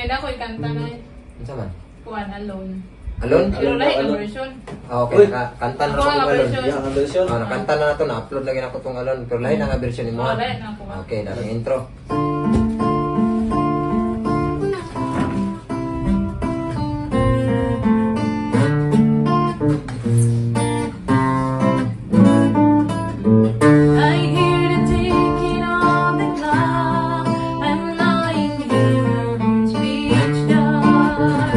Kaya na ko ikanta na Ano man? kuan alone. Alon? Pero lahi ang version. Okay, kanta na Ako ako nga itong alon. version. Yang ang version. Nakanta na na ito, na-upload lagi na ako itong alon. Pero lahi na nga version mo. Oo, lahi na ako. Okay, darang intro. I hear the ticking on the clock. I'm lying here in speech dark.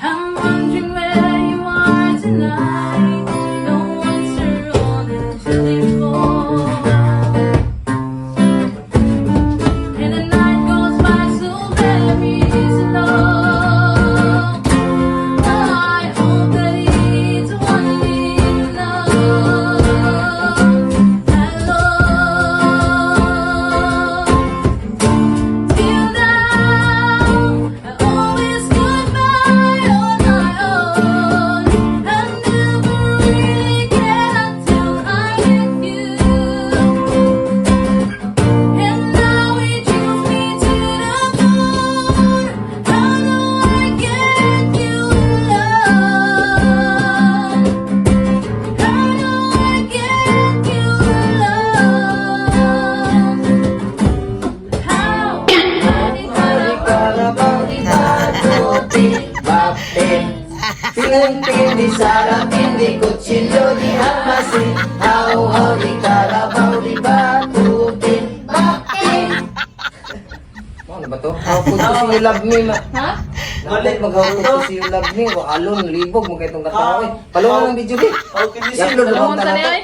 I'm wondering where you are tonight. No answer on the telephone. And the night goes by so very slow. I hope that it's one in love. Hello. Till now, I always goodbye on my own. I never really cared until I met you. And now it brings me to the moon. How do I get you love? How do I get you love? How? Pinantindi sarap, hindi kutsilyo, di hamasin. How, di karabaw, di batutin. Bakit? Ano ba to? How could you see you love me? Ha? Balik mag-how could you see you love me? Alon, libog, mga itong katawa. Palungan ng video, di. Okay, this is I-upload na Palungan lang ka na niya, to. eh.